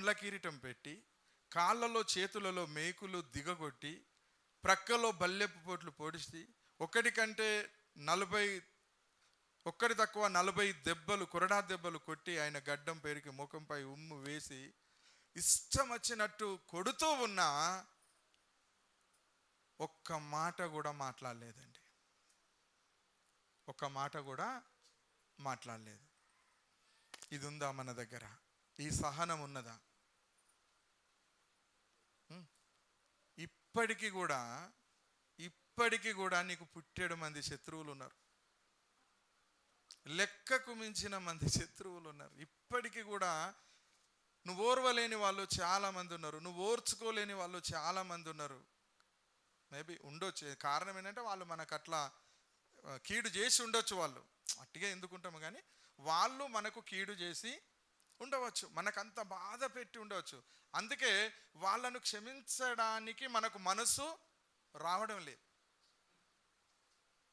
ముళ్ళ కిరీటం పెట్టి, కాళ్ళలో చేతులలో మేకులు దిగగొట్టి, ప్రక్కలో బల్లెపు పోట్లు పొడిచి, ఒకటి తక్కువ 40 దెబ్బలు, కొరడా దెబ్బలు కొట్టి ఆయన గడ్డం పేరుకి ముఖంపై ఉమ్ము వేసి ఇష్టం వచ్చినట్టు కొడుతూ ఉన్నా ఒక్క మాట కూడా మాట్లాడలేదండి. ఒక్క మాట కూడా మాట్లాడలేదు. ఇది ఉందా మన దగ్గర? ఈ సహనం ఉన్నదా? ఇప్పటికీ కూడా నీకు పుట్టేడు మంది శత్రువులు ఉన్నారు. లెక్కకు మించిన మంది శత్రువులు ఉన్నారు. ఇప్పటికీ కూడా నువ్వు ఓర్వలేని వాళ్ళు చాలామంది ఉన్నారు. నువ్వు ఓర్చుకోలేని వాళ్ళు చాలామంది ఉన్నారు. మేబీ ఉండొచ్చు. కారణం ఏంటంటే వాళ్ళు మనకు అట్లా కీడు చేసి ఉండొచ్చు. వాళ్ళు అట్టిగా ఎందుకుంటాము, కానీ వాళ్ళు మనకు కీడు చేసి ఉండవచ్చు, మనకంత బాధ పెట్టి ఉండవచ్చు. అందుకే వాళ్ళను క్షమించడానికి మనకు మనసు రావడం లేదు.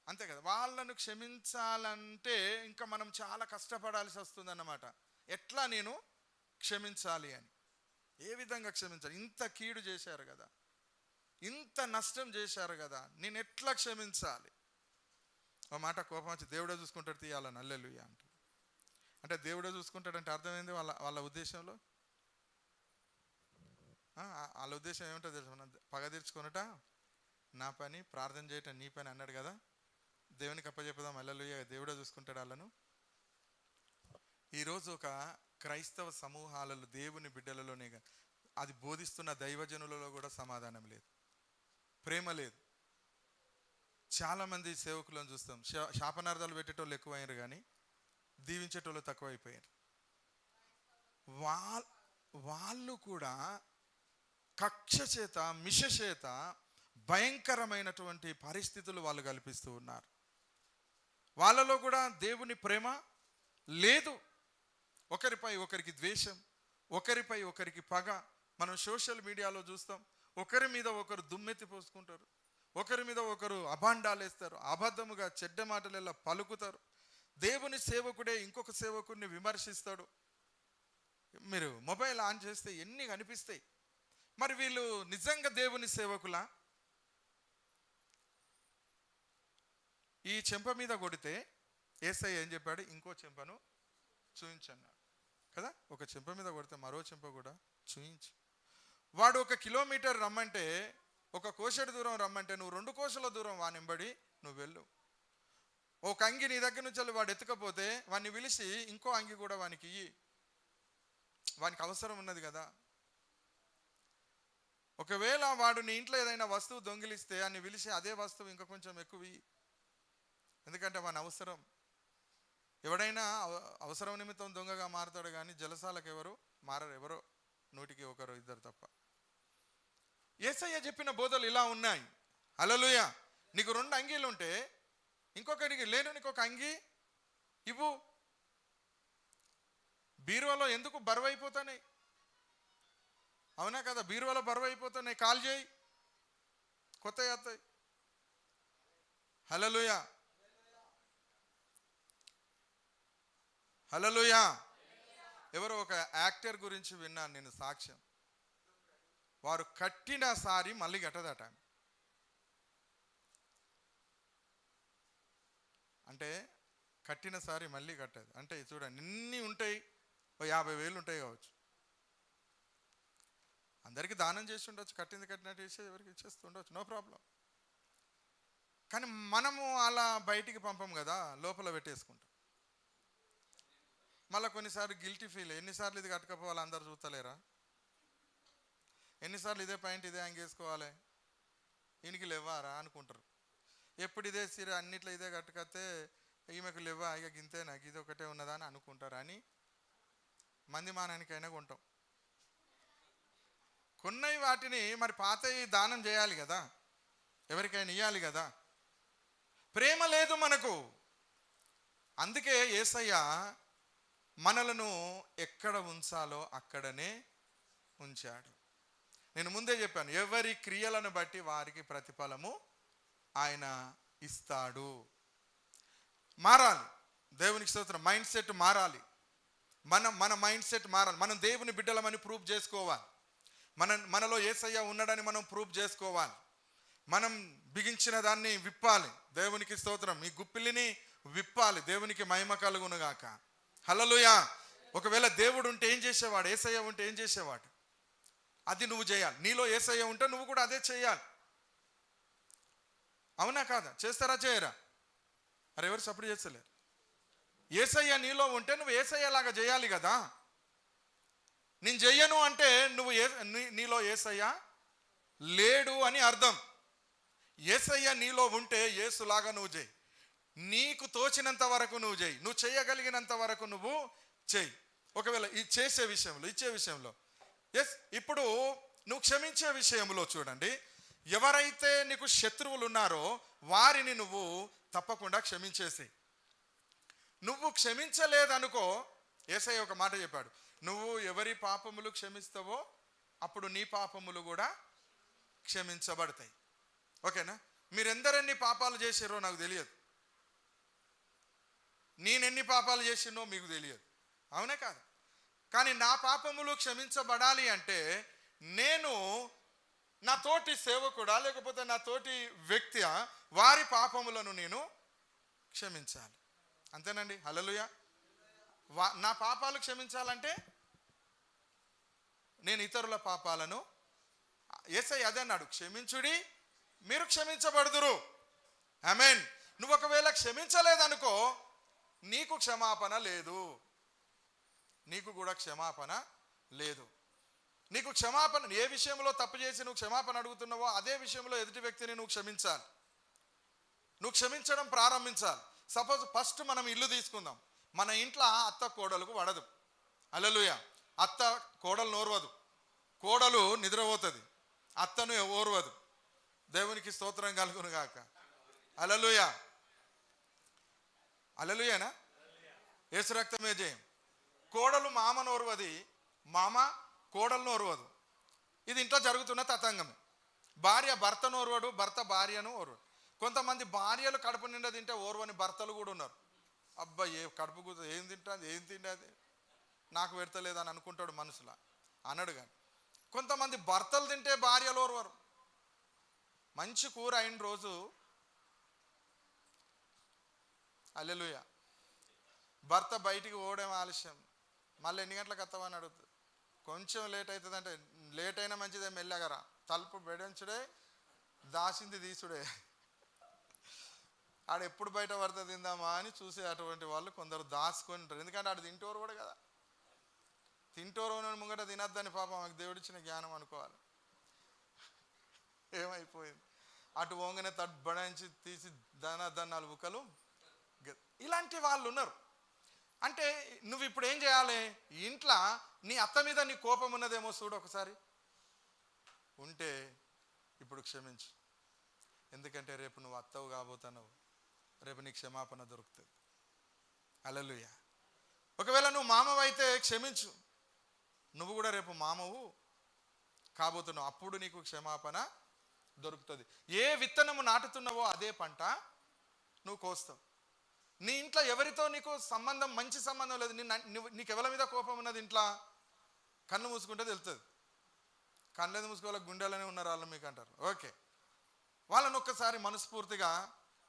అంతే కదా. వాళ్ళను క్షమించాలంటే ఇంకా మనం చాలా కష్టపడాల్సి వస్తుంది అన్నమాట. ఎట్లా నేను క్షమించాలి అని, ఏ విధంగా క్షమించాలి? ఇంత కీడు చేశారు కదా, ఇంత నష్టం చేశారు కదా, నేను ఎట్లా క్షమించాలి? ఒక మాట కోపం వచ్చి దేవుడే చూసుకుంటాడు తీయాలని హల్లెలూయా అంటారు. అంటే దేవుడే చూసుకుంటాడంటే అర్థమైంది వాళ్ళ ఉద్దేశంలో. వాళ్ళ ఉద్దేశం ఏమిటో తెలుసు, మనం పగ తీర్చుకున్నట నా పని, ప్రార్థన చేయటం నీ పని అన్నాడు కదా. దేవునికి అప్పచెప్పుదాం హల్లెలూయా, దేవుడే చూసుకుంటాడు వాళ్ళను. ఈరోజు ఒక క్రైస్తవ సమూహాలలో, దేవుని బిడ్డలలోనే అది బోధిస్తున్న దైవజనులలో కూడా సమాధానం లేదు, ప్రేమ లేదు. చాలామంది సేవకులను చూస్తాం, శాపనార్థాలు పెట్టేటోళ్ళు ఎక్కువయ్యారు కానీ దీవించేటోళ్ళు తక్కువైపోయారు. వాళ్ళు కూడా కక్ష చేత, మిష చేత భయంకరమైనటువంటి పరిస్థితులు వాళ్ళు కల్పిస్తూ ఉన్నారు. వాళ్ళలో కూడా దేవుని ప్రేమ లేదు. ఒకరిపై ఒకరికి ద్వేషం, ఒకరిపై ఒకరికి పగ. మనం సోషల్ మీడియాలో చూస్తాం, ఒకరి మీద ఒకరు దుమ్మెత్తి పోసుకుంటారు, ఒకరి మీద ఒకరు అభాండాలు వేస్తారు, అబద్ధముగా చెడ్డ మాటలు ఎలా పలుకుతారు. దేవుని సేవకుడే ఇంకొక సేవకుడిని విమర్శిస్తాడు. మీరు మొబైల్ ఆన్ చేస్తే ఎన్ని కనిపిస్తాయి. మరి వీళ్ళు నిజంగా దేవుని సేవకులా? ఈ చెంప మీద కొడితే యేసయ్య ఏం చెప్పాడు? ఇంకో చెంపను చూయించన్నాడు కదా. ఒక చెంప మీద కొడితే మరో చెంప కూడా చూయించు. వాడు 1 కిలోమీటర్ రమ్మంటే, 1 కోసెడు దూరం రమ్మంటే నువ్వు 2 కోసల దూరం వానింబడి నువ్వు వెళ్ళు. ఒక అంగి నీ దగ్గర నుంచి వాడు ఎత్తుకపోతే వాడిని పిలిచి ఇంకో అంగి కూడా వానికి ఇయ్యి, వానికి అవసరం ఉన్నది కదా. ఒకవేళ వాడు నీ ఇంట్లో ఏదైనా వస్తువు దొంగిలిస్తే అన్ని పిలిచి అదే వస్తువు ఇంకా కొంచెం ఎక్కువ ఇయ్యి, ఎందుకంటే వాని అవసరం. ఎవడైనా అవసరం నిమిత్తం దొంగగా మారుతాడు కానీ జలసాలకు ఎవరు మారరు, ఎవరో 100కి 1 2 తప్ప. యేసయ్య చెప్పిన బోధలు ఇలా ఉన్నాయి. హల్లెలూయా. నీకు 2 అంగీలు ఉంటే ఇంకొకరికి లేను, నీకు 1 అంగి ఇవ్వు. బీరువాలో ఎందుకు బరువు అయిపోతున్నాయి? అవునా కదా, బీరువాలో బరువు అయిపోతున్నాయి. కాల్ చేయి, కొత్తవి వస్తాయి. హల్లెలూయా, హల్లెలూయా. ఎవరో ఒక యాక్టర్ గురించి విన్నాను నేను సాక్ష్యం. వారు కట్టిన సారి మళ్ళీ కట్టదట. అంటే కట్టిన సారి మళ్ళీ కట్టదు అంటే చూడండి, ఎన్ని ఉంటాయి, 50,000 ఉంటాయి కావచ్చు. అందరికీ దానం చేసి ఉండొచ్చు, కట్టినట్టు చేసి ఎవరికి ఇచ్చేస్తూ ఉండొచ్చు, నో ప్రాబ్లం. కానీ మనము అలా బయటికి పంపం కదా, లోపల పెట్టేసుకుంటాం. మళ్ళీ కొన్నిసార్లు గిల్టీ ఫీల్, ఎన్నిసార్లు ఇది కట్టుకపోవాలి, అందరు చూస్తలేరా, ఎన్నిసార్లు ఇదే పాయింట్ ఇదే అంగేసుకోవాలి, ఈయనకి లేవారా అనుకుంటారు. ఎప్పుడు ఇదే సీర అన్నిట్లో ఇదే కట్టుకొస్తే ఈమెకు లేవా, ఇక గింతే నాకు ఇది ఒకటే ఉన్నదా అని అనుకుంటారు అని మంది మానానికైనా కొంటాం. కొన్నవి వాటిని మరి పాతవి దానం చేయాలి కదా, ఎవరికైనా ఇవ్వాలి కదా. ప్రేమ లేదు మనకు. అందుకే యేసయ్య మనలను ఎక్కడ ఉంచాలో అక్కడనే ఉంచాడు. నేను ముందే చెప్పాను, ఎవరి క్రియలను బట్టి వారికి ప్రతిఫలము ఆయన ఇస్తాడు. మారాలి, దేవునికి స్తోత్రం. మైండ్ సెట్ మారాలి. మన మైండ్ సెట్ మారాలి. మనం దేవుని బిడ్డలమని ప్రూవ్ చేసుకోవాలి. మనలో యేసయ్య ఉన్నాడని మనం ప్రూవ్ చేసుకోవాలి. మనం బిగించిన దాన్ని విప్పాలి. దేవునికి స్తోత్రం. ఈ గుప్పిలిని విప్పాలి. దేవునికి మహిమ కలుగునుగాక. హల్లెలూయా. ఒకవేళ దేవుడు ఉంటే ఏం చేసేవాడు? యేసయ్య ఉంటే ఏం చేసేవాడు? అది నువ్వు చేయాలి. నీలో యేసయ్య ఉంటే నువ్వు కూడా అదే చేయాలి. అవునా కాదా? చేస్తారా చేయరా? అరే ఎవరు సపోర్ట్ చేస్తలేరు? యేసయ్య నీలో ఉంటే నువ్వు యేసయ్య లాగా చేయాలి కదా. నేను చెయ్యను అంటే నువ్వు నీలో యేసయ్య లేడు అని అర్థం. యేసయ్య నీలో ఉంటే యేసులాగా నువ్వు చేయి. నీకు తోచినంత వరకు నువ్వు చేయి. నువ్వు చేయగలిగినంత వరకు నువ్వు చేయి. ఒకవేళ ఇచ్చే విషయంలో ఎస్. ఇప్పుడు నువ్వు క్షమించే విషయంలో చూడండి, ఎవరైతే నీకు శత్రువులు ఉన్నారో వారిని నువ్వు తప్పకుండా క్షమించేసి. నువ్వు క్షమించలేదనుకో, యేసయ్య ఒక మాట చెప్పాడు, నువ్వు ఎవరి పాపములు క్షమిస్తావో అప్పుడు నీ పాపములు కూడా క్షమించబడతాయి. ఓకేనా? మీరెందరెన్ని పాపాలు చేసిరో నాకు తెలియదు, నేనెన్ని పాపాలు చేసినో మీకు తెలియదు. అవునే కాదు? కానీ నా పాపములు క్షమించబడాలి అంటే నేను నా తోటి సేవకుడా లేకపోతే నా తోటి వ్యక్తి వారి పాపములను నేను క్షమించాలి. అంతేనండి. హల్లెలూయా. నా పాపాలు క్షమించాలంటే నేను ఇతరుల పాపాలను, యేసయ్య అదే అన్నాడు, క్షమించుడి మీరు క్షమించబడుదురు. ఆమేన్. నువ్వు ఒకవేళ క్షమించలేదనుకో నీకు క్షమాపణ లేదు, నీకు కూడా క్షమాపణ లేదు. నీకు క్షమాపణ, ఏ విషయంలో తప్పు చేసి నువ్వు క్షమాపణ అడుగుతున్నావో అదే విషయంలో ఎదుటి వ్యక్తిని నువ్వు క్షమించాలి. నువ్వు క్షమించడం ప్రారంభించాలి. సపోజ్ ఫస్ట్ మనం ఇల్లు తీసుకుందాం. మన ఇంట్లో అత్త కోడలకు పడదు. హల్లెలూయా. అత్త కోడలు ఓర్వదు, కోడలు నిద్రపోతుంది, అత్తను ఓర్వదు. దేవునికి స్తోత్రం కలుగును గాక. హల్లెలూయా. హల్లెలూయానా? యేసు రక్తమే జయం. కోడలు మామను ఓర్వది, మామ కోడలను ఓర్వదు. ఇది ఇంట్లో జరుగుతున్న తతంగమే. భార్య భర్తను ఓర్వడు, భర్త భార్యను ఓర్వడు. కొంతమంది భార్యలు కడుపు నిండా తింటే ఓర్వని భర్తలు కూడా ఉన్నారు. అబ్బాయి కడుపు ఏం తింటుంది, ఏం తిండది, నాకు పెడతలేదని అనుకుంటాడు మనసులా, అనడు. కానీ కొంతమంది భర్తలు తింటే భార్యలు ఓర్వరు. మంచి కూర అయిన రోజు, హల్లెలూయా, భర్త బయటికి పోవడం ఆలస్యం, మళ్ళీ ఎన్ని గంటలకు వస్తామని అడుగుతుంది. కొంచెం లేట్ అవుతుంది అంటే లేట్ అయినా మంచిదే, మెల్లగరా, తలుపు బెడించుడే, దాసింది తీసుడే. ఆడ ఎప్పుడు బయట పడితే తిందామా అని చూసే అటువంటి వాళ్ళు కొందరు దాచుకొని ఉంటారు. ఎందుకంటే ఆడు తింటోరు కూడా కదా, తింటోరు ముంగట తినద్దని పాపం మాకు దేవుడిచ్చిన జ్ఞానం అనుకోవాలి. ఏమైపోయింది, అటు వంగనే తడ్బడించి తీసి దన్నాలు బుక్కలు. ఇలాంటి వాళ్ళు ఉన్నారు. అంటే నువ్వు ఇప్పుడు ఏం చేయాలి? ఇంట్లో నీ అత్త మీద నీ కోపం ఉన్నదేమో చూడు ఒకసారి, ఉంటే ఇప్పుడు క్షమించు. ఎందుకంటే రేపు నువ్వు అత్తవు కాబోతున్నావు, రేపు నీకు క్షమాపణ దొరుకుతుంది. హల్లెలూయా. ఒకవేళ నువ్వు మామవైతే క్షమించు, నువ్వు కూడా రేపు మామవు కాబోతున్నావు, అప్పుడు నీకు క్షమాపణ దొరుకుతుంది. ఏ విత్తనము నాటుతున్నావో అదే పంట నువ్వు కోస్తావు. నీ ఇంట్లో ఎవరితో నీకు సంబంధం, మంచి సంబంధం లేదు, నీకు ఎవరి మీద కోపం ఉన్నది ఇంట్లో, కన్ను మూసుకుంటే తెలుస్తుంది. కళ్ళేది మూసుకోవాలి, గుండెలనే ఉన్నారు వాళ్ళు మీకు అంటారు. ఓకే, వాళ్ళని ఒక్కసారి మనస్ఫూర్తిగా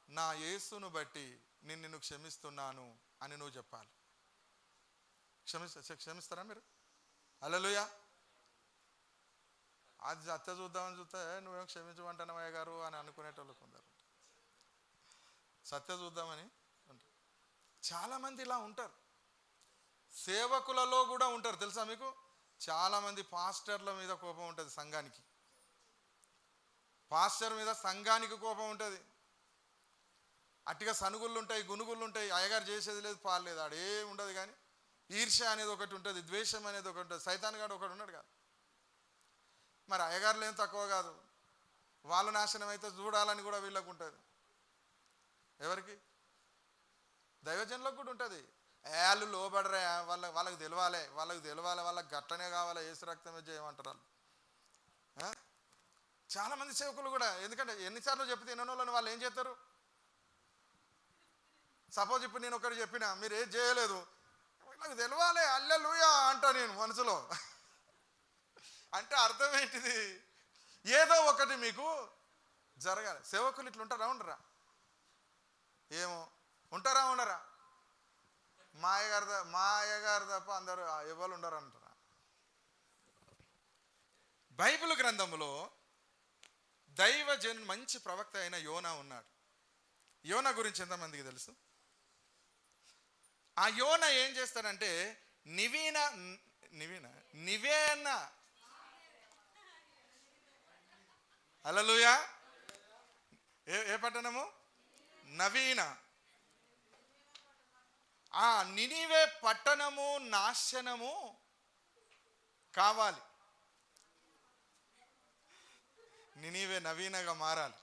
నా యేసును బట్టి నిన్ను క్షమిస్తున్నాను అని నువ్వు చెప్పాలి. క్షమిస్తారా మీరు? హల్లెలూయా. అది అత్త చూద్దామని చూస్తే నువ్వేం క్షమించమంటానవయ్య గారు అని అనుకునేటోళ్ళు కొందరు, సత్య చూద్దామని ఉంటారు. చాలామంది ఇలా ఉంటారు. సేవకులలో కూడా ఉంటారు. తెలుసా మీకు? చాలామంది పాస్టర్ల మీద కోపం ఉంటుంది, సంఘానికి, పాస్టర్ మీద సంఘానికి కోపం ఉంటుంది. అట్టిగా సనుగుళ్ళు ఉంటాయి, గునుగుళ్ళు ఉంటాయి, అయ్యగారు చేసేది లేదు, పాలేదు, ఆడేం ఉండదు. కానీ ఈర్ష్య అనేది ఒకటి ఉంటుంది, ద్వేషం అనేది ఒకటి ఉంటుంది, సైతాన్ గాడు ఒకటి ఉన్నాడు కాదు. మరి అయ్యగారులు ఏం తక్కువ కాదు, వాళ్ళ నాశనం అయితే చూడాలని కూడా వీళ్ళకు ఉంటుంది. ఎవరికి? దైవజనులకు కూడా ఉంటుంది. వాళ్ళు లోబడరా, వాళ్ళకి తెలవాలి, వాళ్ళకి గట్టనే కావాలి, యేసు రక్తమే చేయమంటారు వాళ్ళు. చాలామంది సేవకులు కూడా, ఎందుకంటే ఎన్నిసార్లు చెప్తే వినోళ్ళని వాళ్ళు ఏం చేస్తారు? సపోజ్ ఇప్పుడు నేను ఒకటి చెప్పినా మీరు ఏం చేయలేదు, నాకు తెలవాలి హల్లెలూయా అంటా నేను మనసులో. అంటే అర్థం ఏంటిది? ఏదో ఒకటి మీకు జరగాలి. సేవకులు ఇట్లా ఉంటారా ఉండరా? ఏమో ఉంటారా ఉండరా? మా అయ్యగారు తప్ప అందరూ ఎవరు ఉండరు అంటారా? బైబిల్ గ్రంథంలో దైవజన్ మంచి ప్రవక్త అయిన యోనా ఉన్నాడు. యోనా గురించి ఎంతమందికి తెలుసు? ఆ యోనా ఏం చేస్తాడంటే నివేన హల్లెలూయా. ఏ పట్టణము? నవీన. ఆ నినివే పట్టణము నాశనము కావాలి. నినివే నవీనగా మారాలి.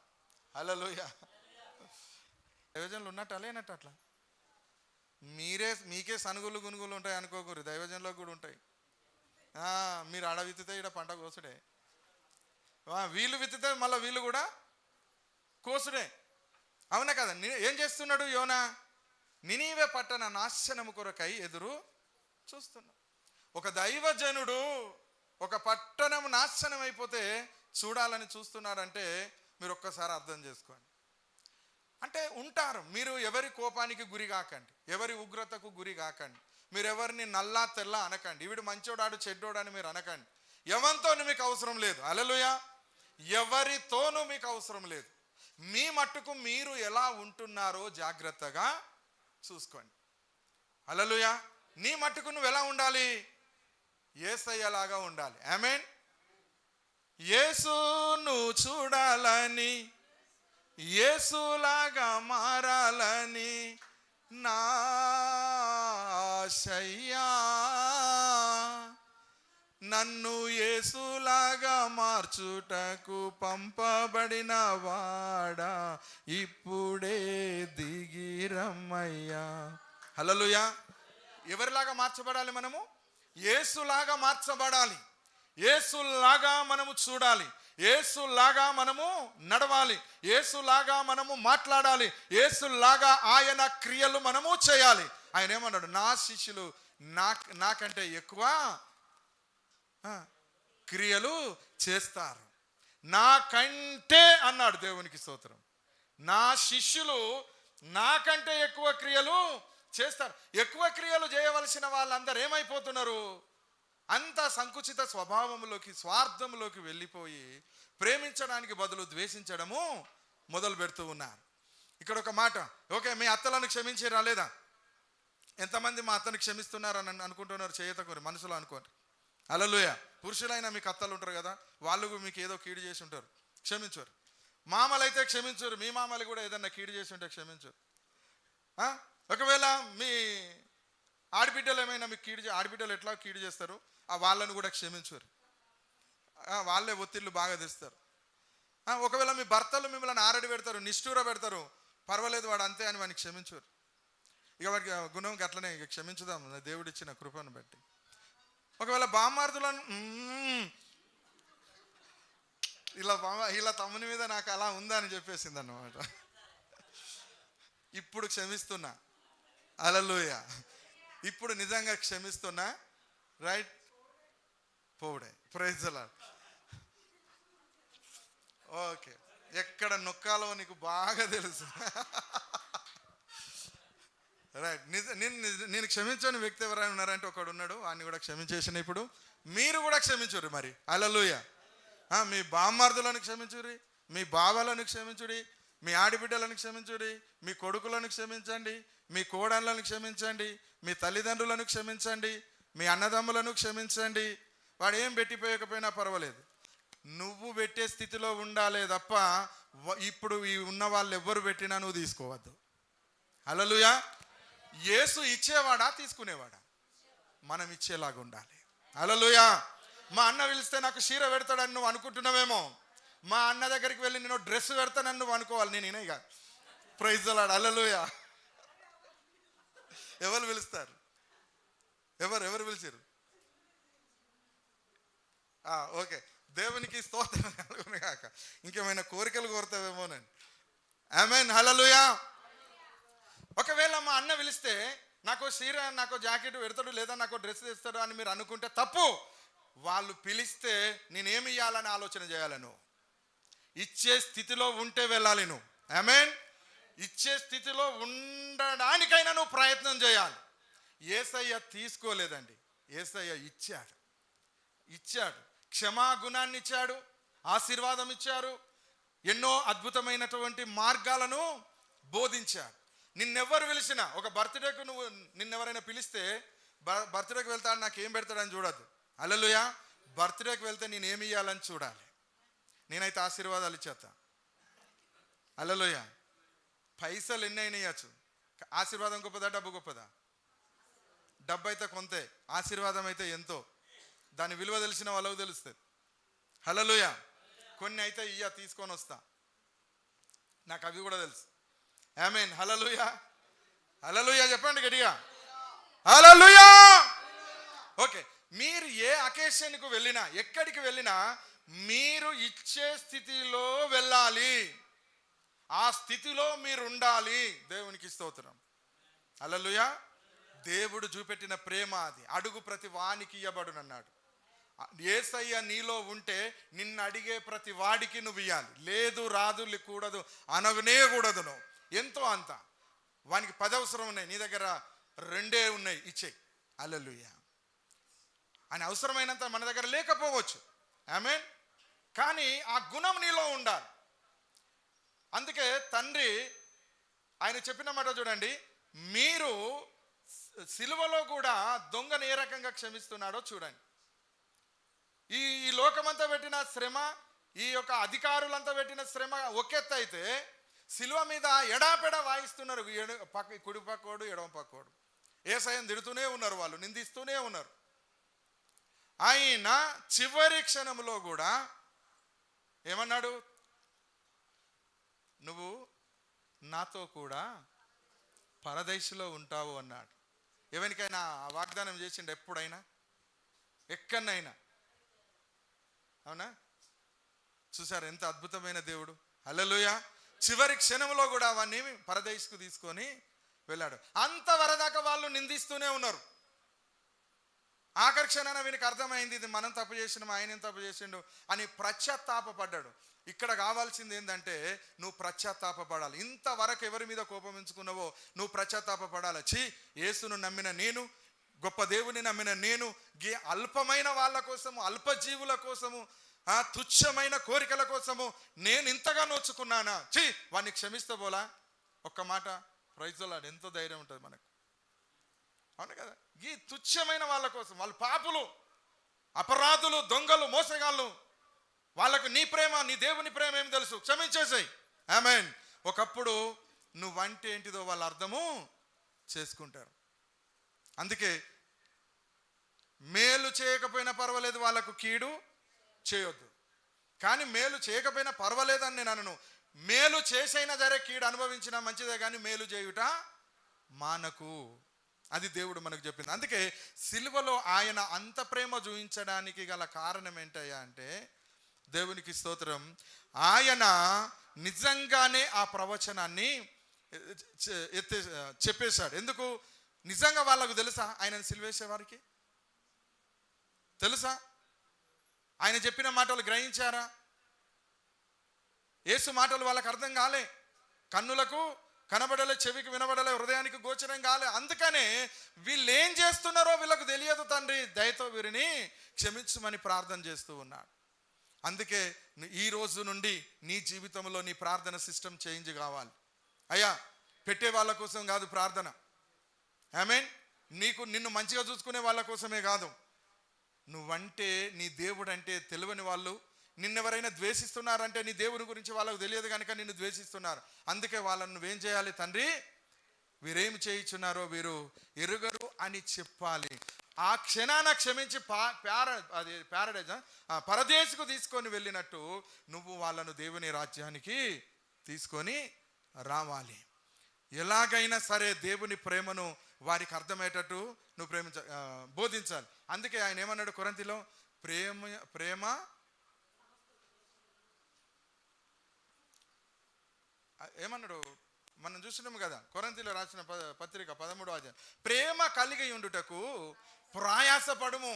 హల్లెలూయా. దైవజనులు ఉన్నట్టు లేనట్టు అట్లా మీకే సనుగులు గునుగులు ఉంటాయి అనుకోకూరు, దైవజనులకు కూడా ఉంటాయి. మీరు ఆడ విత్తితే ఈడ పంట కోసుడే, వీళ్ళు విత్తితే మళ్ళీ వీళ్ళు కూడా కోసుడే. అవునా కదా? ఏం చేస్తున్నాడు యోనా? నినివే పట్టణ నాశనము కొరకై ఎదురు చూస్తున్నాడు. ఒక దైవజనుడు ఒక పట్టణం నాశనం అయిపోతే చూడాలని చూస్తున్నాడంటే మీరు ఒక్కసారి అర్థం చేసుకోండి. అంటే ఉంటారు. మీరు ఎవరి కోపానికి గురి కాకండి, ఎవరి ఉగ్రతకు గురి కాకండి, మీరు ఎవరిని నల్లా తెల్ల అనకండి, వీడు మంచోడాడు చెడ్డోడు అని మీరు అనకండి. ఎవరితోనూ మీకు అవసరం లేదు. హల్లెలూయా. ఎవరితోనూ మీకు అవసరం లేదు. మీ మట్టుకు మీరు ఎలా ఉంటున్నారో జాగ్రత్తగా చూసుకోండి. హల్లెలూయా. నీ మట్టుకు నువ్వు ఎలా ఉండాలి? యేసయ్యలాగా ఉండాలి. ఆమేన్. యేసును చూడాలని, యేసులాగా మారాలని నా ఆశయ్యా, నన్ను యేసులాగా మార్చుటకు పంపబడిన వాడా ఇప్పుడే దిగిరమ్మయ్యా. హల్లెలూయా. ఎవరిలాగా మార్చబడాలి? మనము యేసులాగా మార్చబడాలి. యేసులాగా మనము చూడాలి, యేసులాగా మనము నడవాలి, యేసులాగా మనము మాట్లాడాలి, యేసులాగా ఆయన క్రియలు మనము చేయాలి. ఆయన ఏమన్నాడు? నా శిష్యులు నాకంటే ఎక్కువ క్రియలు చేస్తారు. నాకంటే అన్నాడు. దేవునికి స్తోత్రం. నా శిష్యులు నాకంటే ఎక్కువ క్రియలు చేస్తారు. ఎక్కువ క్రియలు చేయవలసిన వాళ్ళందరూ ఏమైపోతున్నారు? అంత సంకుచిత స్వభావంలోకి, స్వార్థంలోకి వెళ్ళిపోయి ప్రేమించడానికి బదులు ద్వేషించడము మొదలు పెడుతూ ఉన్నారు. ఇక్కడ ఒక మాట, ఓకే, మీ అత్తలను క్షమించిరా లేదా? ఎంతమంది మా అత్తను క్షమిస్తున్నారని అనుకుంటున్నారు? చేయతకూరి మనసులో అనుకోండి. హల్లెలూయా. పురుషులైనా మీకు అత్తలు ఉంటారు కదా, వాళ్ళు మీకు ఏదో కీడు చేసి ఉంటారు, క్షమించరు. మామలు అయితే క్షమించరు. మీ మామలు కూడా ఏదన్నా కీడు చేసి ఉంటే క్షమించరు. ఒకవేళ మీ ఆడబిడ్డలు ఏమైనా మీకు ఆడబిడ్డలు ఎట్లా కీడు చేస్తారు, వాళ్ళను కూడా క్షమించరు. వాళ్ళే ఒత్తిళ్ళు బాగా తెస్తారు. ఒకవేళ మీ భర్తలు మిమ్మల్ని ఆరడి పెడతారు, నిష్ఠూర పెడతారు, పర్వాలేదు వాడు అంతే అని వాడిని క్షమించరు. ఇక వాడికి గుణం అట్లనే ఇక క్షమించుదాం దేవుడిచ్చిన కృపను బట్టి. ఒకవేళ బామ్మార్దులను ఇలా తమ్ముని మీద నాకు అలా ఉందా అని చెప్పేసింది అన్నమాట. ఇప్పుడు క్షమిస్తున్నా. హల్లెలూయా. ఇప్పుడు నిజంగా క్షమిస్తున్నా. రైట్? పోవుడే. Praise the lord. ఓకే, ఎక్కడ నొక్కాలో నీకు బాగా తెలుసు. రైట్. నేను క్షమించని వ్యక్తి ఎవరైనా ఉన్నారంటే ఒకడు ఉన్నాడు, వాడిని కూడా క్షమించేసిన. ఇప్పుడు మీరు కూడా క్షమించుర్రి మరి. హల్లెలూయా. మీ బామ్మార్దులను క్షమించుర్రి, మీ బావలను క్షమించుడి, మీ ఆడిబిడ్డలను క్షమించుడి, మీ కొడుకులను క్షమించండి, మీ కోడళ్ళను క్షమించండి, మీ తల్లిదండ్రులను క్షమించండి, మీ అన్నదమ్ములను క్షమించండి. వాడు ఏం పెట్టిపోయకపోయినా పర్వాలేదు, నువ్వు పెట్టే స్థితిలో ఉండాలే తప్ప ఇప్పుడు ఈ ఉన్న వాళ్ళు ఎవ్వరు పెట్టినా నువ్వు తీసుకోవద్దు. హల్లెలూయా. యేసు ఇచ్చేవాడా తీసుకునేవాడా? మనం ఇచ్చేలాగా ఉండాలి. హల్లెలూయా. మా అన్న పిలిస్తే నాకు చీర పెడతాడని నువ్వు అనుకుంటున్నావేమో, మా అన్న దగ్గరికి వెళ్ళి నేను డ్రెస్ పెడతానని నువ్వు అనుకోవాలి. నేను ఇక ప్రైజ్ ది లార్డ్. హల్లెలూయా. ఎవరు పిలుస్తారు? ఎవరు పిలిచారు? ఓకే, దేవునికి స్తోత్రం కలుగును గాక. ఇంకేమైనా కోరికలు కోరుతావేమోనండి. ఆమేన్. హల్లెలూయా. ఒకవేళ మా అన్న పిలిస్తే నాకు చీర, నాకు జాకెట్ పెడతాడు, లేదా నాకు డ్రెస్ తెస్తాడు అని మీరు అనుకుంటే తప్పు. వాళ్ళు పిలిస్తే నేనేమి ఇవ్వాలని ఆలోచన చేయాలి. నువ్వు ఇచ్చే స్థితిలో ఉంటే వెళ్ళాలి. నువ్వు ఆమేన్. ఇచ్చే స్థితిలో ఉండడానికైనా నువ్వు ప్రయత్నం చేయాలి. యేసయ్య తీసుకోలేదండి, యేసయ్య ఇచ్చాడు. క్షమాగుణాన్ని ఇచ్చాడు, ఆశీర్వాదం ఇచ్చారు, ఎన్నో అద్భుతమైనటువంటి మార్గాలను బోధించాడు. నిన్నెవ్వరు పిలిచినా, ఒక బర్త్డేకు నువ్వు నిన్నెవరైనా పిలిస్తే బర్త్డేకి వెళ్తాడు నాకేం పెడతాడని చూడద్దు. హల్లెలూయా. బర్త్డేకి వెళ్తే నేనేమి ఇవ్వాలని చూడాలి. నేనైతే ఆశీర్వాదాలు ఇచ్చేస్తా. హల్లెలూయా. పైసలు ఎన్ని అయినా ఇవ్వచ్చు. ఆశీర్వాదం గొప్పదా, డబ్బు గొప్పదా? డబ్బు అయితే కొంతే, ఆశీర్వాదం అయితే ఎంతో. దాని విలువ తెలిసిన వాళ్ళకు తెలుస్తుంది. హల్లెలూయా. కొన్ని అయితే తీసుకొని వస్తా, నాకు అవి కూడా తెలుసు. ఆమేన్. హల్లెలూయా. హల్లెలూయా చెప్పండి గట్టిగా. హల్లెలూయా. ఓకే, మీరు ఏ అకేషన్కు వెళ్ళినా, ఎక్కడికి వెళ్ళినా మీరు ఇచ్చే స్థితిలో వెళ్ళాలి. ఆ స్థితిలో మీరు ఉండాలి. దేవునికి స్తోత్రం. హల్లెలూయా. దేవుడు చూపెట్టిన ప్రేమ అది. అడుగు ప్రతి వానికి ఇయ్యబడునన్నాడు. యేసయ్య నీలో ఉంటే నిన్ను అడిగే ప్రతి వాడికి నువ్వు ఇయ్యాలి. లేదు, రాదు, కూడదు అనగనే కూడదు. నువ్వు ఎంతో అంత. వానికి 10 అవసరం ఉన్నాయి, నీ దగ్గర 2 ఉన్నాయి, ఇచ్చేయి. హల్లెలూయా. అని అవసరమైనంత మన దగ్గర లేకపోవచ్చు. ఆమేన్. కానీ ఆ గుణం నీలో ఉండాలి. అందుకే తండ్రి ఆయన చెప్పిన మాట చూడండి, మీరు సిలువలో కూడా దొంగను ఏ రకంగా క్షమిస్తున్నాడో చూడండి. ఈ లోకమంతా పెట్టిన శ్రమ, ఈ యొక్క అధికారులంతా పెట్టిన శ్రమ ఒకెత్తు అయితే, సిలువ మీద ఎడాపెడా వాయిస్తున్నారు. కుడి పక్కోడు, ఎడమ పక్కోడు యేసయ్యను తిడుతూనే ఉన్నారు, వాళ్ళు నిందిస్తూనే ఉన్నారు. ఆయన చివరి క్షణంలో కూడా ఏమన్నాడు? నువ్వు నాతో కూడా పరదేశంలో ఉంటావు అన్నాడు. ఎవరికైనా ఆ వాగ్దానం చేసిండు ఎప్పుడైనా, ఎక్కడైనా? అవునా? చూసారు ఎంత అద్భుతమైన దేవుడు. హల్లెలూయా. చివరి క్షణంలో కూడా అవన్నీ పరదేశకు తీసుకొని వెళ్ళాడు. అంతవరదాకా వాళ్ళు నిందిస్తూనే ఉన్నారు. ఆఖరి క్షణాన వీనికి అర్థమైంది, ఇది మనం తప్పు చేసినాం, ఆయన తప్పు చేసిండు అని పశ్చాత్తాపడ్డాడు. ఇక్కడ కావాల్సింది ఏంటంటే నువ్వు పశ్చాత్తాపడాలి. ఇంతవరకు ఎవరి మీద కోపమించుకున్నావో నువ్వు పశ్చాత్తాపడాలి. యేసును నమ్మిన నేను, గొప్ప దేవుని నమ్మిన నేను, అల్పమైన వాళ్ళ కోసము, అల్పజీవుల కోసము, తుచ్చమైన కోరికల కోసము నేను ఇంతగా నోచుకున్నానా? వాడిని క్షమిస్తే పోలా. ఒక్క మాట ప్రైజ్ ది లార్డ్. ఎంతో ధైర్యం ఉంటుంది మనకు. అవును కదా? ఈ తుచ్చమైన వాళ్ళ కోసం, వాళ్ళు పాపులు, అపరాధులు, దొంగలు, మోసగాళ్ళు, వాళ్ళకు నీ ప్రేమ, నీ దేవుని ప్రేమ ఏమి తెలుసు? క్షమించేసాయి. ఆమేన్. ఒకప్పుడు నువ్వంటే ఏంటిదో వాళ్ళు అర్థము చేసుకుంటారు. అందుకే మేలు చేయకపోయినా పర్వాలేదు, వాళ్ళకు కీడు చేయొద్దు. కానీ మేలు చేయకపోయినా పర్వాలేదని నేను అనను. మేలు చేసైనా సరే కీడు అనుభవించినా మంచిదే, కానీ మేలు చేయుట మానకు. అది దేవుడు మనకు చెప్పింది. అందుకే సిలువలో ఆయన అంత ప్రేమ చూపించడానికి గల కారణం ఏంటయ్యా అంటే, దేవునికి స్తోత్రం, ఆయన నిజంగానే ఆ ప్రవచనాన్ని చెప్పేశాడు. ఎందుకు? నిజంగా వాళ్ళకు తెలుసా ఆయనను సిలువేసే వారికి? తెలుసా? ఆయన చెప్పిన మాటలు గ్రహించారా? యేసు మాటలు వాళ్ళకి అర్థం కాలే, కన్నులకు కనబడలే, చెవికి వినబడలే, హృదయానికి గోచరం కాలే. అందుకనే వీళ్ళు ఏం చేస్తున్నారో వీళ్ళకు తెలియదు. తండ్రి దయతో వీరిని క్షమించమని ప్రార్థన చేస్తూ ఉన్నాడు. అందుకే ఈ రోజు నుండి నీ జీవితంలో నీ ప్రార్థన సిస్టమ్ చేంజ్ కావాలి. అయ్యా, పెట్టే వాళ్ళ కోసం కాదు ప్రార్థన. ఆమేన్. నిన్ను మంచిగా చూసుకునే వాళ్ళ కోసమే కాదు. నువ్వంటే, నీ దేవుడు అంటే తెలియని వాళ్ళు నిన్నెవరైనా ద్వేషిస్తున్నారంటే నీ దేవుని గురించి వాళ్ళకు తెలియదు కనుక నిన్ను ద్వేషిస్తున్నారు. అందుకే వాళ్ళని నువ్వేం చేయాలి? తండ్రి, వీరేమి చేయించున్నారో వీరు ఎరుగరు అని చెప్పాలి. ఆ క్షణాన క్షమించి పరదేశకు తీసుకొని వెళ్ళినట్టు నువ్వు వాళ్ళను దేవుని రాజ్యానికి తీసుకొని రావాలి. ఎలాగైనా సరే దేవుని ప్రేమను వారికి అర్థమయ్యేటట్టు నువ్వు బోధించాలి. అందుకే ఆయన ఏమన్నాడు కొరింథీలో? ప్రేమ ఏమన్నాడు? మనం చూస్తున్నాము కదా, కొరింథీయులు రాసిన పత్రిక 13వ అధ్యాయం. ప్రేమ కలిగి ఉండుటకు ప్రయాసపడుము.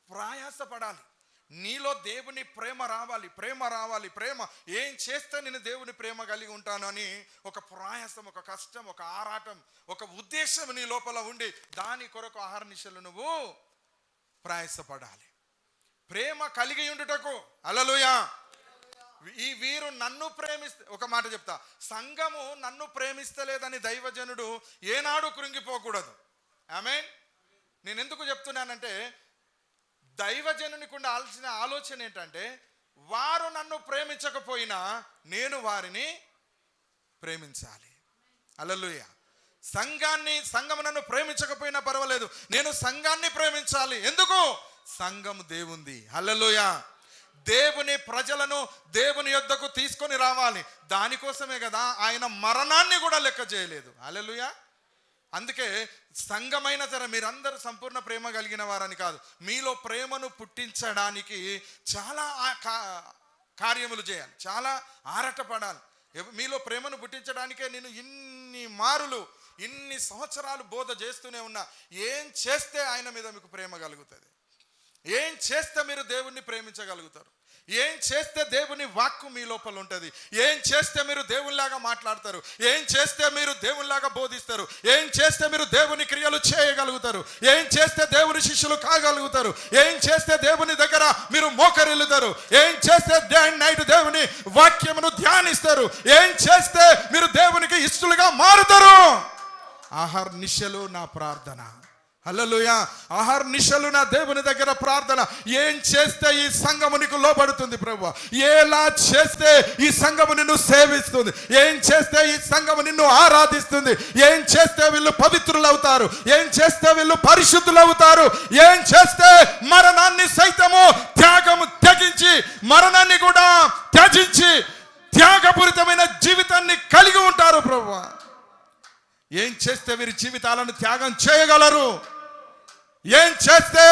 ప్రయాసపడాలి. నీలో దేవుని ప్రేమ రావాలి, ప్రేమ రావాలి. ప్రేమ ఏం చేస్తే నేను దేవుని ప్రేమ కలిగి ఉంటాను అని ఒక ప్రయాసం, ఒక కష్టం, ఒక ఆరాటం, ఒక ఉద్దేశం నీ లోపల ఉండి దాని కొరకు అహర్నిశలు నువ్వు ప్రయాసపడాలి. ప్రేమ కలిగి ఉండుటకు. హల్లెలూయా. ఈ వీరు నన్ను ప్రేమిస్తే, ఒక మాట చెప్తా, సంఘము నన్ను ప్రేమిస్తలేదని దైవజనుడు ఏనాడు కృంగిపోకూడదు. ఆమేన్. నేను ఎందుకు చెప్తున్నానంటే, దైవజనునికి ఉండాల్సిన ఆలోచన ఏంటంటే, వారు నన్ను ప్రేమించకపోయినా నేను వారిని ప్రేమించాలి. హల్లెలూయా. సంఘము నన్ను ప్రేమించకపోయినా పర్వాలేదు, నేను సంఘాన్ని ప్రేమించాలి. ఎందుకు? సంఘము దేవుంది. హల్లెలూయా. దేవుని ప్రజలను దేవుని యొద్దకు తీసుకొని రావాలి. దానికోసమే కదా ఆయన మరణాన్ని కూడా లెక్క చేయలేదు. హల్లెలూయా. అందుకే సంఘమైన సరే మీరందరూ సంపూర్ణ ప్రేమ కలిగిన వారని కాదు, మీలో ప్రేమను పుట్టించడానికి చాలా కార్యములు చేయాలి, చాలా ఆరాటపడాలి. మీలో ప్రేమను పుట్టించడానికే నేను ఇన్ని సంవత్సరాలు బోధ చేస్తూనే ఉన్నా. ఏం చేస్తే ఆయన మీద మీకు ప్రేమ కలుగుతుంది? ఏం చేస్తే మీరు దేవుణ్ణి ప్రేమించగలుగుతారు? ఏం చేస్తే దేవుని వాక్కు మీ లోపల ఉంటుంది? ఏం చేస్తే మీరు దేవునిలాగా మాట్లాడతారు? ఏం చేస్తే మీరు దేవునిలాగా బోధిస్తారు? ఏం చేస్తే మీరు దేవుని క్రియలు చేయగలుగుతారు? ఏం చేస్తే దేవుని శిష్యులు కాగలుగుతారు? ఏం చేస్తే దేవుని దగ్గర మీరు మోకరిల్లుతారు? ఏం చేస్తే డే అండ్ నైట్ దేవుని వాక్యమును ధ్యానిస్తారు? ఏం చేస్తే మీరు దేవునికి ఇష్టలుగా మారుతారు? అహర్నిశలు నా ప్రార్థన. హల్లెలూయా. అహర్నిశలు నా దేవుని దగ్గర ప్రార్థన. ఏం చేస్తే ఈ సంఘము నీకు లోబడుతుంది ప్రభువా? ఎలా చేస్తే ఈ సంఘము నిన్ను సేవిస్తుంది? ఏం చేస్తే ఈ సంఘము నిన్ను ఆరాధిస్తుంది? ఏం చేస్తే వీళ్ళు పవిత్రులు అవుతారు? ఏం చేస్తే వీళ్ళు పరిశుద్ధులు అవుతారు? ఏం చేస్తే మరణాన్ని సైతము త్యజించి, మరణాన్ని కూడా త్యజించి త్యాగపూరితమైన జీవితాన్ని కలిగి ఉంటారు ప్రభువా? ఏం చేస్తే వీరి జీవితాలను త్యాగం చేయగలరు? ఏం చేస్తే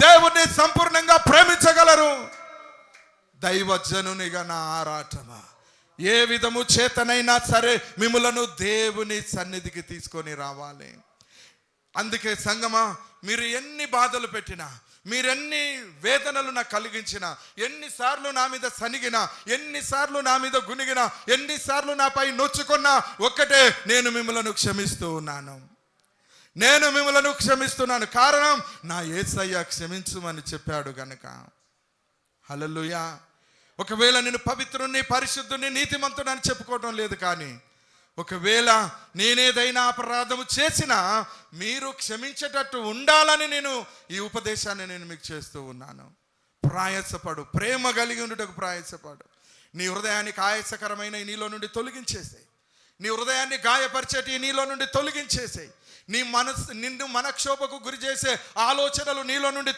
దేవుణ్ణి సంపూర్ణంగా ప్రేమించగలరు? దైవజనునిగా నా ఆరాటమా, ఏ విధము చేతనైనా సరే మిమ్ములను దేవుని సన్నిధికి తీసుకొని రావాలి. అందుకే సంగమా, మీరు ఎన్ని బాధలు పెట్టినా, మీరెన్ని వేదనలు నాకు కలిగించినా, ఎన్నిసార్లు నా మీద సనిగినా, ఎన్నిసార్లు నా మీద గునిగినా, ఎన్నిసార్లు నాపై నొచ్చుకున్నా, ఒక్కటే, నేను మిమ్మలను క్షమిస్తూ ఉన్నాను. నేను మిమ్మలను క్షమిస్తున్నాను. కారణం నా యేసయ్య క్షమించుమని చెప్పాడు గనుక. హల్లెలూయా. ఒకవేళ నేను పవిత్రుని, పరిశుద్ధుని, నీతిమంతుడని చెప్పుకోవటం లేదు, కానీ ఒకవేళ నేనేదైనా అపరాధము చేసినా మీరు క్షమించేటట్టు ఉండాలని నేను ఈ ఉపదేశాన్ని నేను మీకు చేస్తూ ఉన్నాను. ప్రయాసపడు, ప్రేమ కలిగి ఉండుటకు ప్రయాసపడు. నీ హృదయానికి ఆయాసకరమైన నీలో నుండి తొలగించేసాయి. నీ హృదయాన్ని గాయపరిచేటి నీలో నుండి తొలగించేసాయి. నిన్ను మనక్షోభకు గురి చేసే ఆలోచనలు నీలో నుండి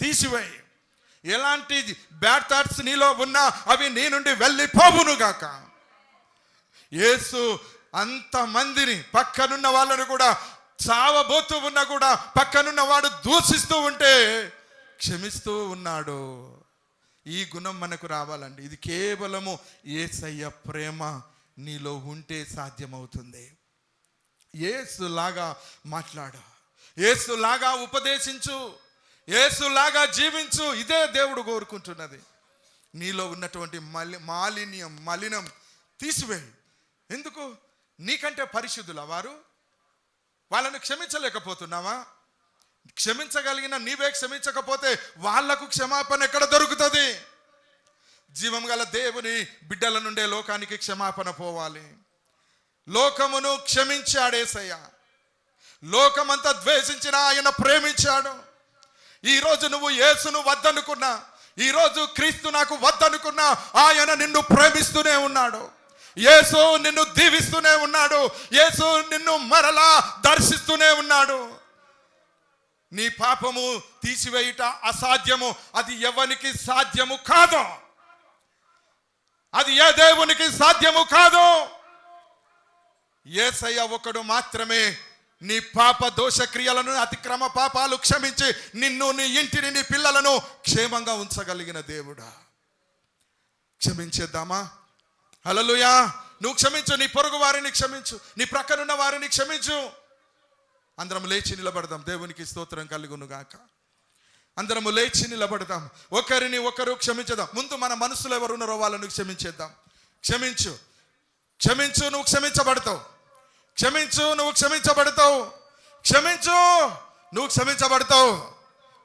తీసివేయి. ఎలాంటి బ్యాడ్ థాట్స్ నీలో ఉన్నా అవి నీ నుండి వెళ్ళిపోవును గాక. యేసు అంతమందిని, పక్కనున్న వాళ్ళను కూడా, చావబోతూ ఉన్నా కూడా పక్కనున్న వాడు దూషిస్తూ ఉంటే క్షమిస్తూ ఉన్నాడు. ఈ గుణం మనకు రావాలండి. ఇది కేవలము యేసయ్య ప్రేమ నీలో ఉంటే సాధ్యమవుతుంది. యేసులాగా మాట్లాడు, యేసులాగా ఉపదేశించు, యేసులాగా జీవించు. ఇదే దేవుడు కోరుకుంటున్నది. నీలో ఉన్నటువంటి మలినం తీసివేయి. ఎందుకు? నీకంటే పరిశుద్ధుల వారు? వాళ్ళను క్షమించలేకపోతున్నావా? క్షమించగలిగిన నీవే క్షమించకపోతే వాళ్లకు క్షమాపణ ఎక్కడ దొరుకుతుంది? జీవం గల దేవుని బిడ్డల నుండే లోకానికి క్షమాపణ పోవాలి. లోకమును క్షమించాడు యేసయ్య. లోకమంతా ద్వేషించిన ఆయన ప్రేమించాడు. ఈరోజు నువ్వు యేసును వద్దనుకున్నా, ఈరోజు క్రీస్తు నాకు వద్దనుకున్నా, ఆయన నిన్ను ప్రేమిస్తూనే ఉన్నాడు. యేసు నిన్ను దీవిస్తూనే ఉన్నాడు. యేసు నిన్ను మరలా దర్శిస్తూనే ఉన్నాడు. నీ పాపము తీసివేయుట అసాధ్యము. అది ఎవరికి సాధ్యము కాదు. అది ఏ దేవునికి సాధ్యము కాదు. యేసయ్య ఒకడు మాత్రమే నీ పాప దోష క్రియలను, అతిక్రమ పాపాలు క్షమించి నిన్ను, నీ ఇంటిని, నీ పిల్లలను క్షేమంగా ఉంచగలిగిన దేవుడా. క్షమించేద్దామా? హల్లెలూయా. నువ్వు క్షమించు, నీ పొరుగు వారిని క్షమించు, నీ ప్రక్కనున్న వారిని క్షమించు. అందరం లేచి నిలబడదాం. దేవునికి స్తోత్రం కలుగును గాక. అందరము లేచి నిలబడదాం. ఒకరిని ఒకరు క్షమించదాం. ముందు మన మనసులో ఎవరు ఉన్నారో వాళ్ళను క్షమించేద్దాం. క్షమించు, క్షమించు, నువ్వు క్షమించబడతావు. క్షమించు, నువ్వు క్షమించబడతావు. క్షమించు, నువ్వు క్షమించబడతావు.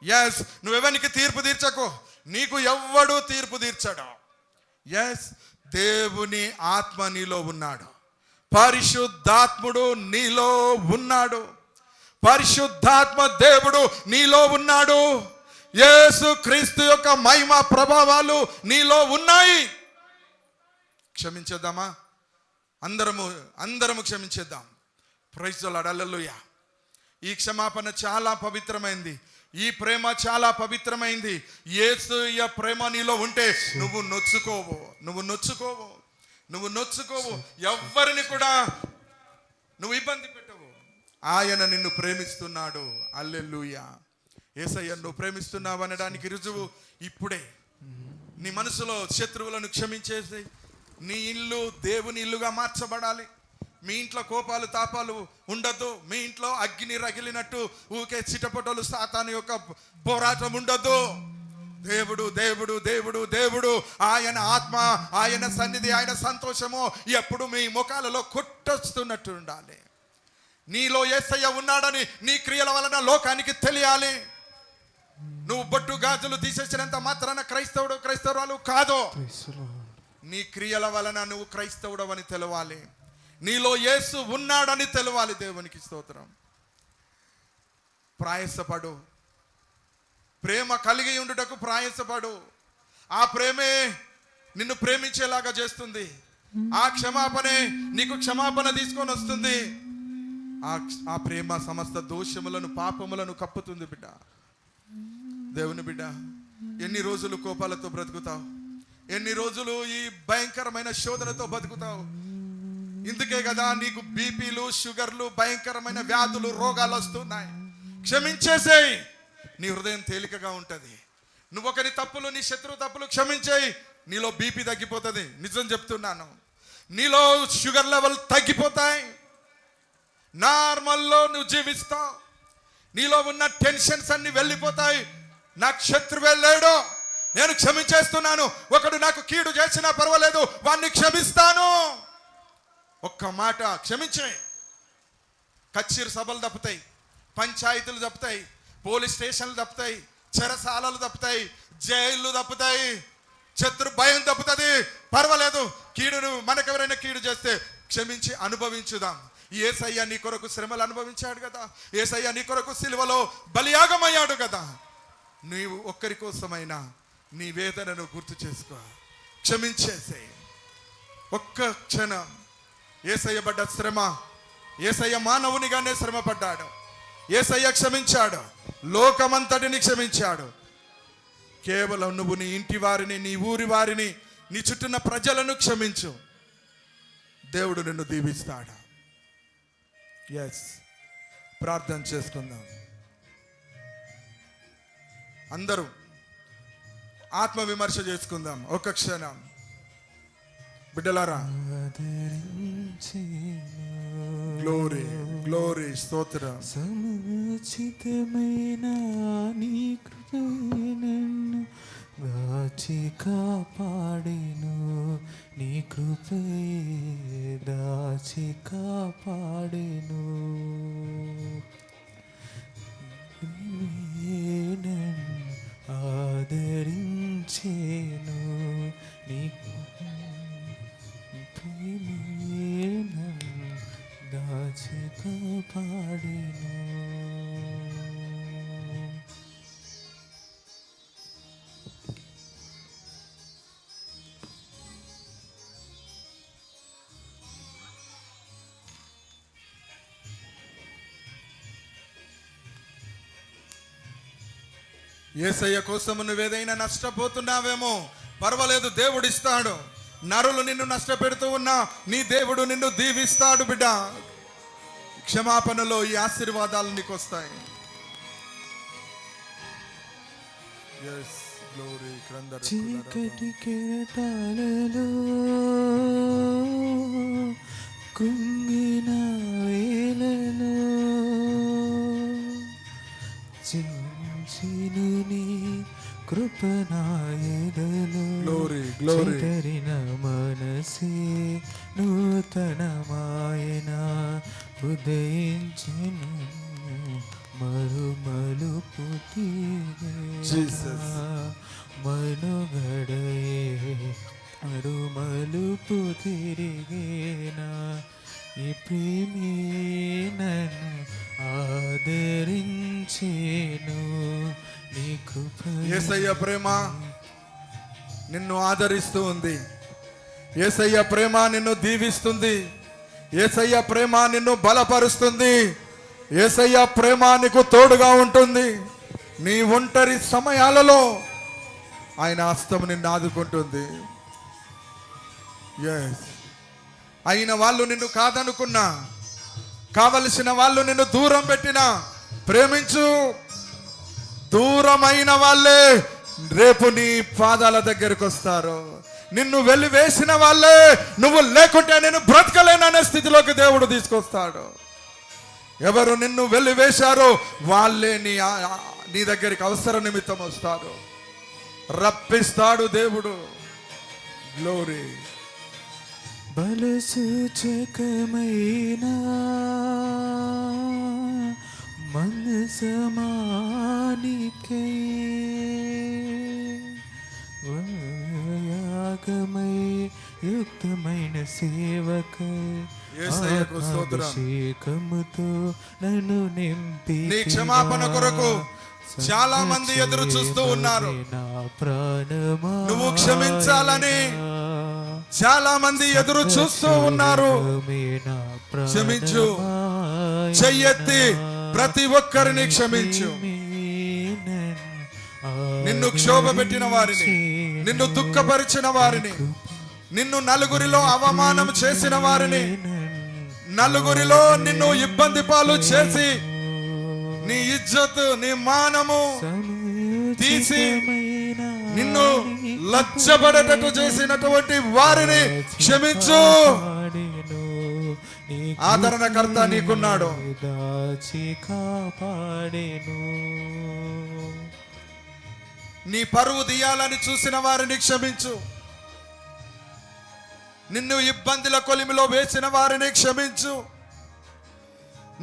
ఎస్, నువ్వెవరికి తీర్పు తీర్చకు, నీకు ఎవ్వడు తీర్పు తీర్చడు. ఎస్, దేవుని ఆత్మ నీలో ఉన్నాడు. పరిశుద్ధాత్ముడు నీలో ఉన్నాడు. పరిశుద్ధాత్మ దేవుడు నీలో ఉన్నాడు. యేసు క్రీస్తు యొక్క మహిమ ప్రభావాలు నీలో ఉన్నాయి. క్షమించేద్దామా? అందరము క్షమించేద్దాం. ప్రైజ్ ది లార్డ్, హల్లెలూయా. ఈ క్షమాపణ చాలా పవిత్రమైంది. ఈ ప్రేమ చాలా పవిత్రమైంది. యేసయ్య ప్రేమ నీలో ఉంటే నువ్వు నొచ్చుకోవు. ఎవ్వరిని కూడా నువ్వు ఇబ్బంది పెట్టవు. ఆయన నిన్ను ప్రేమిస్తున్నాడు. హల్లెలూయా. యేసయ్య నువ్వు ప్రేమిస్తున్నావు అనడానికి రుజువు ఇప్పుడే. నీ మనసులో శత్రువులను క్షమించేసి నీ ఇల్లు దేవుని ఇల్లుగా మార్చబడాలి. మీ ఇంట్లో కోపాలు తాపాలు ఉండద్దు. మీ ఇంట్లో అగ్ని రగిలినట్టు ఊకే చిటపటలు సాతాను యొక్క పోరాటం ఉండద్దు. దేవుడు దేవుడు దేవుడు దేవుడు ఆయన ఆత్మ, ఆయన సన్నిధి, ఆయన సంతోషము ఎప్పుడు మీ ముఖాలలో కొట్టొస్తున్నట్టు ఉండాలి. నీలో యేసయ్య ఉన్నాడని నీ క్రియల వలన లోకానికి తెలియాలి. నువ్వు బొట్టు గాజులు తీసేసినంత మాత్రాన క్రైస్తవురాలు కాదు. నీ క్రియల వలన నువ్వు క్రైస్తవుడు అని తెలవాలి. నీలో యేసు ఉన్నాడని తెలవాలి. దేవునికి స్తోత్రం. ప్రయాసపడు. ప్రేమ కలిగి ఉండుటకు ప్రయాసపడు. ఆ ప్రేమే నిన్ను ప్రేమించేలాగా చేస్తుంది. ఆ క్షమాపణే నీకు క్షమాపణ తీసుకొని వస్తుంది. ఆ ప్రేమ సమస్త దోషములను పాపములను కప్పుతుంది. బిడ్డ, దేవుని బిడ్డ, ఎన్ని రోజులు కోపాలతో బ్రతుకుతావు? ఎన్ని రోజులు ఈ భయంకరమైన శోధనతో బతుకుతావు? ఇందుకే కదా నీకు బీపీలు, షుగర్లు, భయంకరమైన వ్యాధులు, రోగాలు వస్తున్నాయి. క్షమించేసేయి, నీ హృదయం తేలికగా ఉంటుంది. నువ్వు ఒకరి తప్పులు, నీ శత్రువు తప్పులు క్షమించేయి, నీలో బీపీ తగ్గిపోతుంది. నిజం చెప్తున్నాను, నీలో షుగర్ లెవెల్ తగ్గిపోతాయి. నార్మల్లో నువ్వు జీవిస్తావు. నీలో ఉన్న టెన్షన్స్ అన్ని వెళ్ళిపోతాయి. నాకు శత్రువే లేడు, నేను క్షమించేస్తున్నాను. ఒకడు నాకు కీడు చేసినా పర్వాలేదు, వాడిని క్షమిస్తాను. ఒక్క మాట క్షమించే. కచ్చీరు సభలు తప్పుతాయి, పంచాయతీలు తప్పుతాయి, పోలీస్ స్టేషన్లు తప్పుతాయి, చెరసాలలు తప్పుతాయి, జైళ్ళు తప్పుతాయి, శత్రు భయం తప్పుతుంది. పర్వాలేదు, కీడును మనకెవరైనా కీడు చేస్తే క్షమించి అనుభవించుదాం. యేసయ్య నీ కొరకు శ్రమలు అనుభవించాడు కదా. యేసయ్య నీ కొరకు సిలువలో బలియాగమయ్యాడు కదా. నీవు ఒక్కరి కోసమైనా నీ వేదనను గుర్తు చేసుకో. క్షమించేసే. ఒక్క క్షణం. యేసయ్య పడ్డ శ్రమ, యేసయ్య మానవునిగానే శ్రమ పడ్డాడు. యేసయ్య క్షమించాడు, లోకమంతటిని క్షమించాడు. కేవలం నువ్వు నీ ఇంటి వారిని, నీ ఊరి వారిని, నీ చుట్టూన్న ప్రజలను క్షమించు. దేవుడు నిన్ను దీవిస్తాడు. ఎస్, ప్రార్థన చేసుకుందాం. అందరూ ఆత్మ విమర్శ చేసుకుందాం. ఒక్క క్షణం. బిడ్డలారా, గ్లోరీ గ్లోరీ స్తోత్రం. సముచితమైన నీ కృపను దాచి కాపాడెను, నీ కృపే దాచి కాపాడెను. ఆదరించేను, నీ దాచి కాపాడెను. యేసయ్య కోసం నువ్వేదైనా నష్టపోతున్నావేమో, పర్వాలేదు, దేవుడు ఇస్తాడు. నరులు నిన్ను నష్టపెడుతూ ఉన్నా నీ దేవుడు నిన్ను దీవిస్తాడు. బిడ్డ, క్షమాపణలో ఈ ఆశీర్వాదాలు నీకు వస్తాయి. గ్లోరీ క్రందర చీకటి కెరటాలలో కుంగిన వేళలో చించిను నీ కృపనాయదలో గ్లోరీ గ్లోరీ చెదరిన మనసే నూతనమాయన ఉదయించెను మరుమలుపు Jesus. మనుగడయే మరుమలుపు తిరిగేనా ఈ ప్రేమే నన్ను ఆదరించేను నీ కృప యేసయ్య ప్రేమ నిన్ను ఆదరిస్తూ ఉంది. యేసయ్య ప్రేమ నిన్ను దీవిస్తుంది. యేసయ్య ప్రేమ నిన్ను బలపరుస్తుంది. యేసయ్య ప్రేమ నీకు తోడుగా ఉంటుంది. నీ ఒంటరి సమయాలలో ఆయన హస్తం నిన్ను ఆదుకుంటుంది. ఎస్, అయిన వాళ్ళు నిన్ను కాదనుకున్నా, కావలసిన వాళ్ళు నిన్ను దూరం పెట్టినా ప్రేమించు. దూరమైన వాళ్ళే రేపు నీ పాదాల దగ్గరికి వస్తారు. నిన్ను వెలివేసిన వాళ్ళే నువ్వు లేకుంటే నేను బ్రతకలేననే స్థితిలోకి దేవుడు తీసుకొస్తాడు. ఎవరు నిన్ను వెలివేశారో వాళ్ళే నీ దగ్గరికి అవసర నిమిత్తం వస్తారు. రప్పిస్తాడు దేవుడు. గ్లోరీ. బలసూచకమైన మనసమానికై యాగమై యుక్తమైన సేవకై యేసయ్యకు స్తోత్రం. అభిషేకముతో నన్ను నింపి నీ క్షమాపణ కొరకు చాలా మంది ఎదురు చూస్తూ ఉన్నారు. నువ్వు క్షమించాలని చాలా మంది ఎదురు చూస్తూ ఉన్నారు. క్షమించు. చెయ్యెత్తి ప్రతి ఒక్కరిని క్షమించు. నిన్ను క్షోభ పెట్టిన వారిని, నిన్ను దుఃఖపరిచిన వారిని, నిన్ను నలుగురిలో అవమానం చేసిన వారిని, నలుగురిలో నిన్ను ఇబ్బంది పాలు చేసి నీ ఇజ్జత్ నీ మానము తీసి నిన్ను లజ్జపడేటట్టు చేసినటువంటి వారిని క్షమించు. ఆదరణకర్త నీకున్నాడు. నీ పరువు తీయాలని చూసిన వారిని క్షమించు. నిన్ను ఇబ్బందుల కొలిమిలో వేసిన వారిని క్షమించు.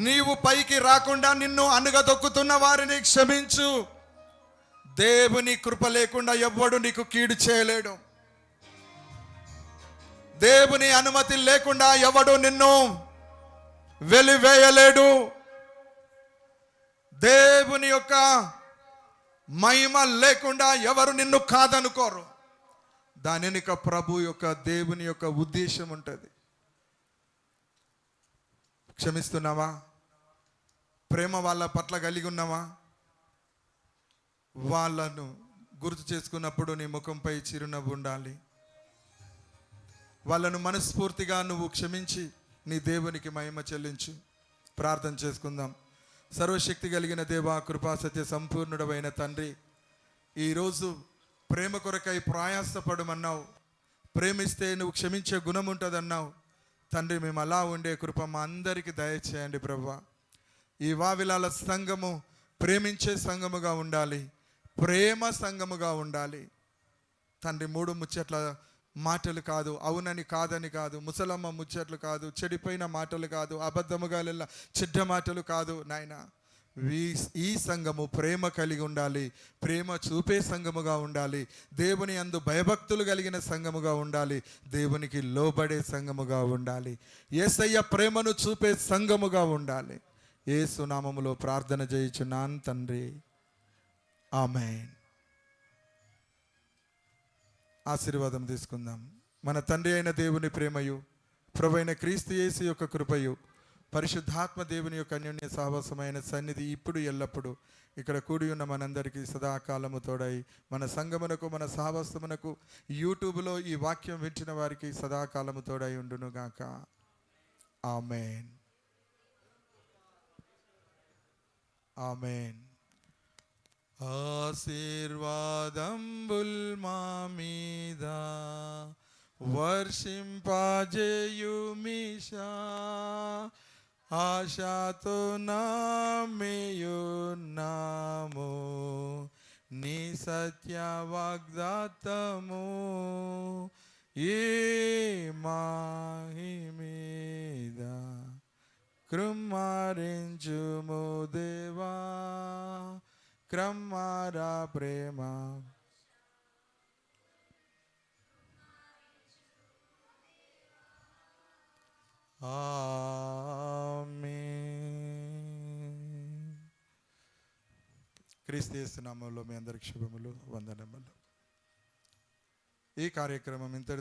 నీవు పైకి రాకుండా నిన్ను అణగదొక్కుతున్న వారిని క్షమించు. దేవుని కృప లేకుండా ఎవ్వడు నీకు కీడు చేయలేడు. దేవుని అనుమతి లేకుండా ఎవడు నిన్ను వెలివేయలేడు. దేవుని యొక్క మహిమ లేకుండా ఎవరు నిన్ను కాదనుకోరు. దాని వెనుక ప్రభు యొక్క దేవుని యొక్క ఉద్దేశం ఉంటుంది. క్షమిస్తున్నావా? ప్రేమ వాళ్ళ పట్ల కలిగి ఉన్నావా? వాళ్ళను గుర్తు చేసుకున్నప్పుడు నీ ముఖంపై చిరునవ్వు ఉండాలి. వాళ్ళను మనస్ఫూర్తిగా నువ్వు క్షమించి నీ దేవునికి మహిమ చెల్లించు. ప్రార్థన చేసుకుందాం. సర్వశక్తి కలిగిన దేవా, కృపా సత్య సంపూర్ణుడమైన తండ్రి, ఈరోజు ప్రేమ కొరకై ప్రయాసపడమన్నావు. ప్రేమిస్తే నువ్వు క్షమించే గుణం ఉంటుందన్నావు. తండ్రి, మేము అలా ఉండే కృప మా అందరికీ దయచేయండి ప్రభువా. ఈ వావిలాల సంఘము ప్రేమించే సంఘముగా ఉండాలి, ప్రేమ సంఘముగా ఉండాలి. తండ్రి, మూడు ముచ్చట్ల మాటలు కాదు, అవునని కాదని కాదు, ముసలమ్మ ముచ్చట్లు కాదు, చెడిపోయిన మాటలు కాదు, అబద్ధముగా చెడ్డ మాటలు కాదు నాయన. ఈ సంఘము ప్రేమ కలిగి ఉండాలి, ప్రేమ చూపే సంఘముగా ఉండాలి, దేవుని యందు భయభక్తులు కలిగిన సంఘముగా ఉండాలి, దేవునికి లోబడే సంఘముగా ఉండాలి, యేసయ్య ప్రేమను చూపే సంఘముగా ఉండాలి. యేసు నామములో ప్రార్థన చేయుచున్నాను తండ్రి, ఆమేన్. ఆశీర్వాదం తీసుకుందాం. మన తండ్రి అయిన దేవుని ప్రేమయు, ప్రభువైన క్రీస్తు యేసు యొక్క కృపయు, పరిశుద్ధాత్మ దేవుని యొక్క అన్యోన్య సహవాసమైన సన్నిధి ఇప్పుడు ఎల్లప్పుడు ఇక్కడ కూడి ఉన్న మనందరికీ సదాకాలము తోడై, మన సంఘమునకు మన సహవాసమునకు యూట్యూబ్లో ఈ వాక్యం వించిన వారికి సదాకాలము తోడై ఉండునుగాక. ఆమేన్, ఆమేన్. ఆశీర్వాదంబుల్ మా మీద వర్షింపజేయుమిషా, ఆశతో నమ్మియున్నాము నీ సత్య వాగ్దాతము. ఈ మాహి మీద కృమ్మరించుము దేవా, క్రమ్మారా ప్రేమ. ఆమేన్. క్రీస్తు యేసు నామములో మీ అందరికి శుభములు, వందనములు. ఈ కార్యక్రమం ఇంతటి